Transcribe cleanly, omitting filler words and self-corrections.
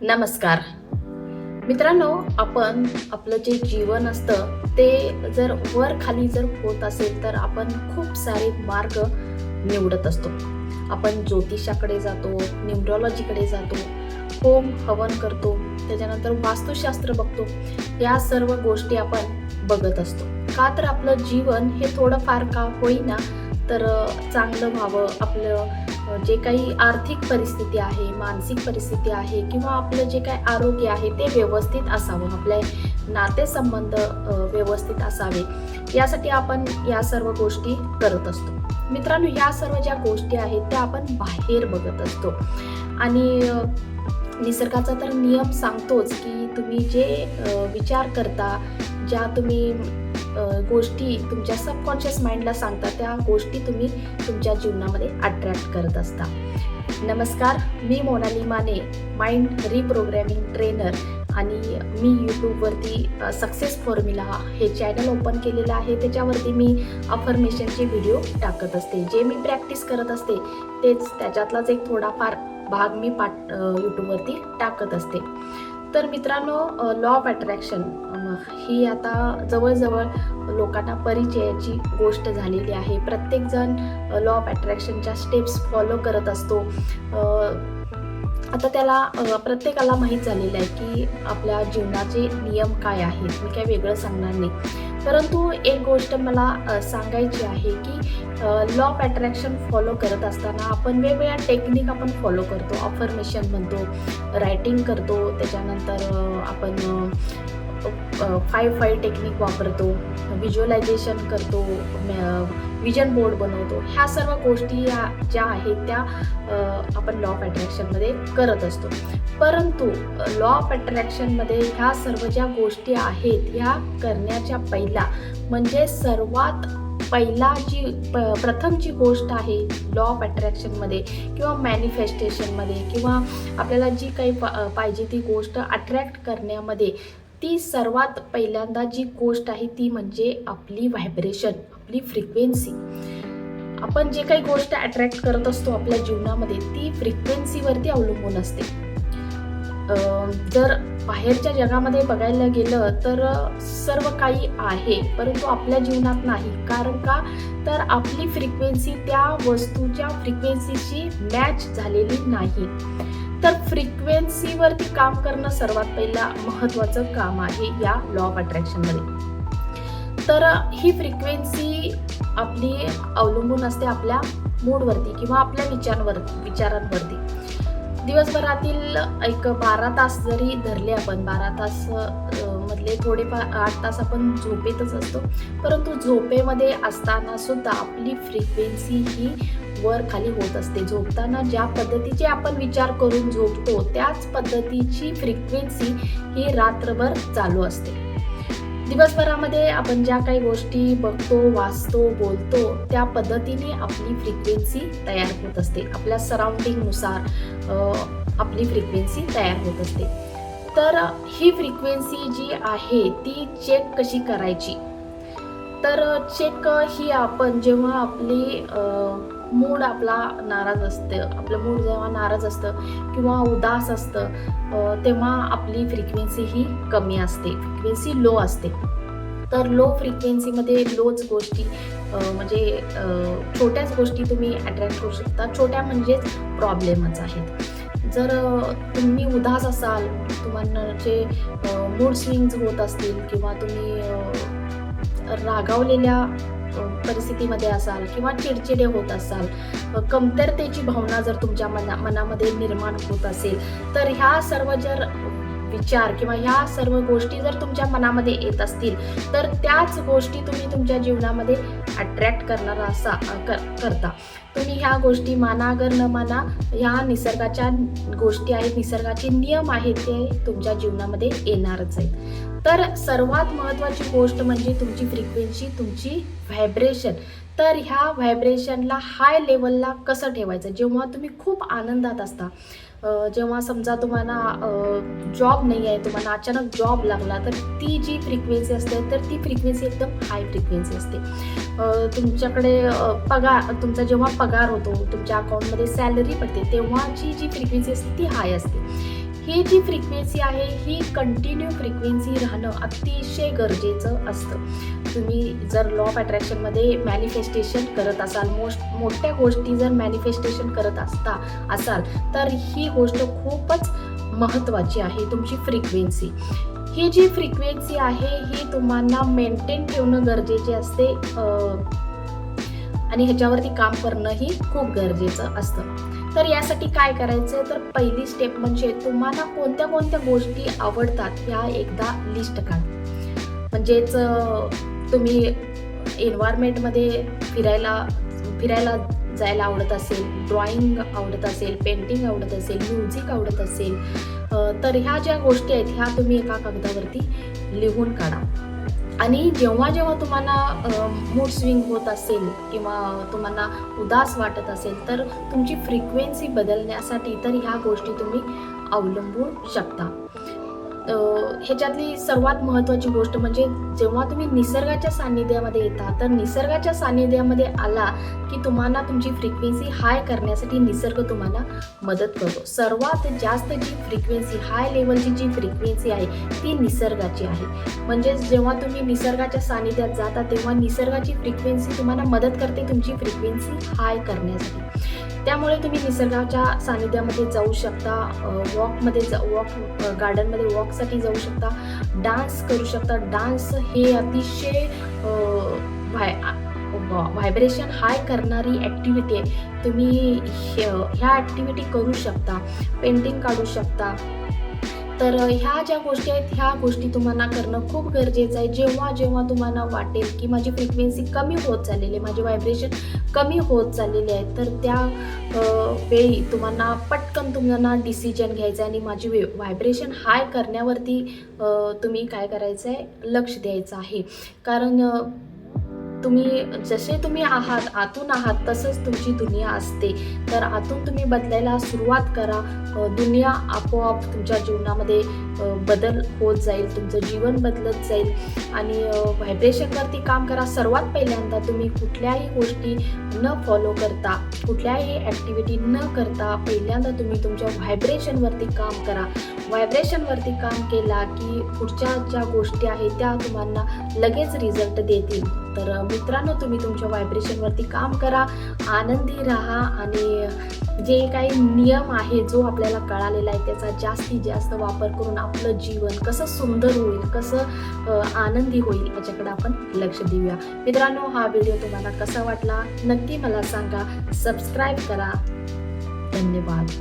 नमस्कार मित्रांनो, आपण आपलं जे जीवन असतं ते जर वर खाली जर होत असेल तर आपण खूप सारे मार्ग निवडत असतो. आपण ज्योतिषाकडे जातो, न्यूमरॉलॉजीकडे जातो, होम हवन करतो, त्याच्यानंतर वास्तुशास्त्र बघतो. या सर्व गोष्टी आपण बघत असतो. का तर आपलं जीवन हे थोडंफार का होईना तर चांगलं व्हावं. आपलं जे काही आर्थिक परिस्थिती आहे, मानसिक परिस्थिती आहे किंवा आपलं जे काही आरोग्य आहे ते व्यवस्थित असावं, आपले नातेसंबंध व्यवस्थित असावे, यासाठी आपण या सर्व गोष्टी करत असतो. मित्रांनो, या सर्व ज्या गोष्टी आहेत त्या आपण बाहेर बघत असतो आणि निसर्गाचा तर नियम सांगतोच की तुम्ही जे विचार करता, ज्या तुम्ही गोष्टी तुमच्या सबकॉन्शियस माइंडला सांगता, त्या गोष्टी तुम्ही तुमच्या जीवनामध्ये अट्रॅक्ट करत असता. नमस्कार, मी मोनाली माने, माइंड रिप्रोग्रॅमिंग ट्रेनर, आणि मी यूट्यूबवरती सक्सेस फॉर्म्युला हे चॅनल ओपन केलेलं आहे. त्याच्यावरती मी अफर्मेशनचे व्हिडिओ टाकत असते. जे मी प्रॅक्टिस करत असते तेच त्याच्यातलाच एक थोडाफार भाग मी यूट्यूबवरती टाकत असते. तर मित्रांनो, लॉ ऑफ अट्रॅक्शन ही आता जवळजवळ लोकांना परिचयाची गोष्ट झालेली आहे. प्रत्येकजण लॉ ऑफ अट्रॅक्शनच्या स्टेप्स फॉलो करत असतो. आता त्याला प्रत्येकाला माहीत झालेलं आहे की आपल्या जीवनाचे नियम काय आहेत. मी काय वेगळं सांगणार नाही, परंतु एक गोष्ट मला सांगायची आहे की लॉ ऑफ अट्रॅक्शन फॉलो करत असताना आपण वेगवेगळ्या टेक्निक आपण फॉलो करतो. अफर्मेशन म्हणतो, रायटिंग करतो, त्याच्यानंतर आपण 5 टेक्निक वापरतो, व्हिज्युअलायझेशन करतो, विजन बोर्ड बनवतो. ह्या सर्व गोष्टी ज्या आहेत त्या आपण लॉ ऑफ अट्रॅक्शनमध्ये करत असतो. परंतु लॉ ऑफ अट्रॅक्शनमध्ये ह्या सर्व ज्या गोष्टी आहेत ह्या करण्याच्या पहिला म्हणजे सर्वात पहिला प्रथम जी गोष्ट आहे लॉ ऑफ अट्रॅक्शनमध्ये किंवा मॅनिफेस्टेशनमध्ये किंवा आपल्याला जी काही पाहिजे ती गोष्ट अट्रॅक्ट करण्यामध्ये, ती सर्वात पहिल्यांदा जी गोष्ट आहे ती म्हणजे आपली व्हायब्रेशन, आपली फ्रिक्वेन्सी. आपण जे काही गोष्ट अट्रॅक्ट करत असतो आपल्या जीवनामध्ये ती फ्रिक्वेन्सीवरती अवलंबून असते. जर बाहेरच्या जगामध्ये बघायला गेलं तर सर्व काही आहे, परंतु आपल्या जीवनात नाही. कारण का तर आपली फ्रिक्वेन्सी त्या वस्तूच्या फ्रिक्वेन्सीशी मॅच झालेली नाही. तर फ्रिक्वेन्सीवरती काम करणं सर्वात पहिला महत्त्वाचं काम आहे या लॉ ऑफ अट्रॅक्शनमध्ये. तर ही फ्रिक्वेन्सी आपली अवलंबून असते आपल्या मूडवरती किंवा आपल्या विचारांवरती. दिवसभरातील एक 12 तास जरी धरले आपण, 12 तास मधले थोडेफार 8 तास आपण झोपेतच असतो, परंतु झोपेमध्ये असताना सुद्धा आपली फ्रिक्वेन्सी ही वर खाली होत असते. झोपताना ज्या पद्धतीचे आपण विचार करून झोपतो त्याच पद्धतीची फ्रिक्वेन्सी ही रात्रभर चालू असते. दिवसभरामध्ये आपण ज्या काही गोष्टी बघतो, वाचतो, बोलतो त्या पद्धतीने आपली फ्रिक्वेन्सी तयार होत असते. आपल्या सराउंडिंगनुसार आपली फ्रिक्वेन्सी तयार होत असते. तर ही फ्रिक्वेन्सी जी आहे ती चेक कशी करायची, तर चेक ही आपण जेव्हा आपली मूड आपला नाराज असतं, आपलं मूड जेव्हा नाराज असतं किंवा उदास असतं तेव्हा आपली फ्रिक्वेन्सी ही कमी असते, फ्रिक्वेन्सी लो असते. तर लो फ्रिक्वेन्सीमध्ये लोच गोष्टी म्हणजे छोट्याच गोष्टी तुम्ही अट्रॅक्ट करू शकता. छोट्या म्हणजेच प्रॉब्लेमच आहेत. जर तुम्ही उदास असाल, तुम्हाला जे मूड स्विंग्स होत असतील किंवा तुम्ही रागावलेल्या परिस्थितीमध्ये असाल किंवा चिडचिडे होत असाल, कमतरतेची भावना जर तुमच्या मनामध्ये निर्माण होत असेल, तर ह्या सर्व जर विचार किंवा ह्या सर्व गोष्टी जर तुमच्या मनामध्ये येत असतील तर त्याच गोष्टी तुम्ही तुमच्या जीवनामध्ये अट्रॅक्ट करणारा करता. तुम्ही ह्या गोष्टी माना अगर न माना, ह्या निसर्गाच्या गोष्टी आहेत, निसर्गाचे नियम आहेत, ते तुमच्या जीवनामध्ये येणारच आहेत. तर सर्वात महत्त्वाची गोष्ट म्हणजे तुमची फ्रिक्वेन्सी, तुमची व्हायब्रेशन. तर ह्या व्हायब्रेशनला हाय लेवलला कसं ठेवायचं? जेव्हा तुम्ही खूप आनंदात असता, जेव्हा समजा तुम्हाला जॉब नाही आहे, तुम्हाला अचानक जॉब लागला, तर ती जी फ्रिक्वेन्सी असते तर ती फ्रिक्वेन्सी एकदम हाय फ्रिक्वेन्सी असते. तुमच्याकडे तुमचा जेव्हा पगार होतो, तुमच्या अकाउंटमध्ये सॅलरी पडते, तेव्हाची जी फ्रिक्वेन्सी असते ती हाय असते. ही जी फ्रिक्वेन्सी आहे ही कंटिन्यू फ्रिक्वेन्सी राहणं अतिशय गरजेचं असतं. तुम्ही जर लॉ ऑफ अट्रॅक्शनमध्ये मॅनिफेस्टेशन करत असाल, मोठ्या गोष्टी जर मॅनिफेस्टेशन करत असाल तर ही गोष्ट खूपच महत्त्वाची आहे, तुमची फ्रिक्वेन्सी. ही जी फ्रिक्वेन्सी आहे ही तुम्हाला मेंटेन ठेवणं गरजेचे असते आणि ह्याच्यावरती काम करणंही खूप गरजेचं असतं. तर यासाठी काय करायचं तर पहिली स्टेप म्हणजे तुम्हाला कोणत्या कोणत्या गोष्टी आवडतात ह्या एकदा लिस्ट काढा. म्हणजेच तुम्ही एन्व्हायरमेंटमध्ये फिरायला जायला आवडत असेल, ड्रॉइंग आवडत असेल, पेंटिंग आवडत असेल, म्युझिक आवडत असेल, तर ह्या ज्या गोष्टी आहेत ह्या तुम्ही एका कागदावरती लिहून काढा. आणि जेव्हा जेव्हा तुम्हाला मूड स्विंग होत असेल किंवा तुम्हाला उदास वाटत असेल तर तुमची फ्रिक्वेन्सी बदलण्यासाठी तर ह्या गोष्टी तुम्ही अवलंबू शकता. ह्याच्यातली सर्वात महत्त्वाची गोष्ट म्हणजे जेव्हा तुम्ही निसर्गाच्या सान्निध्यामध्ये येता तर निसर्गाच्या सान्निध्यामध्ये आला की तुम्हाला तुमची फ्रिक्वेन्सी हाय करण्यासाठी निसर्ग तुम्हाला मदत करतो. सर्वात जास्त जी फ्रिक्वेन्सी हाय लेवलची जी फ्रिक्वेन्सी आहे ती निसर्गाची आहे. म्हणजेच जेव्हा तुम्ही निसर्गाच्या सान्निध्यात जाता तेव्हा निसर्गाची फ्रिक्वेन्सी तुम्हाला मदत करते तुमची फ्रिक्वेन्सी हाय करण्यासाठी. त्यामुळे तुम्ही निसर्गाच्या सान्निध्यामध्ये जाऊ शकता, गार्डनमध्ये वॉकसाठी जाऊ शकता, डान्स करू शकता. डान्स हे अतिशय व्हायब्रेशन हाय करणारी ॲक्टिव्हिटी आहे. तुम्ही ह्या ॲक्टिव्हिटी करू शकता, पेंटिंग काढू शकता. तर ह्या ज्या गोष्टी आहेत ह्या गोष्टी तुम्हाला करणं खूप गरजेचं आहे. जेव्हा जेव्हा तुम्हाला वाटेल की माझी फ्रिक्वेन्सी कमी होत चाललेली आहे, माझे व्हायब्रेशन कमी होत चाललेले आहेत, तर त्या वेळी तुम्हाला डिसिजन घ्यायचं आहे आणि माझी व्हायब्रेशन हाय करण्यावरती तुम्ही काय करायचं आहे, लक्ष द्यायचं आहे. कारण तुम्ही आतून आहात तसंच तुमची दुनिया असते. तर आतून तुम्ही बदलायला सुरुवात करा. दुनिया आपोआप तुमच्या जीवनामध्ये बदल होत जाईल, तुमचं जीवन बदलत जाईल. आणि व्हायब्रेशनवरती काम करा. सर्वात पहिल्यांदा तुम्ही कुठल्याही गोष्टी न फॉलो करता, कुठल्याही ॲक्टिव्हिटी न करता पहिल्यांदा तुम्ही तुमच्या व्हायब्रेशनवरती काम करा. व्हायब्रेशनवरती काम केला की पुढच्या ज्या गोष्टी आहेत त्या तुम्हाला लगेच रिझल्ट देतील. तर मित्रांनो, तुम्ही तुमच्या व्हायब्रेशनवरती काम करा, आनंदी राहा आणि जे काही नियम आहे जो आपल्याला कळालेला आहे त्याचा जास्तीत जास्त वापर करून आपलं जीवन कसं सुंदर होईल, कसं आनंदी होईल याच्याकडे आपण लक्ष देऊया. मित्रांनो, हा व्हिडिओ तुम्हाला कसा वाटला नक्की मला सांगा. सबस्क्राईब करा. धन्यवाद.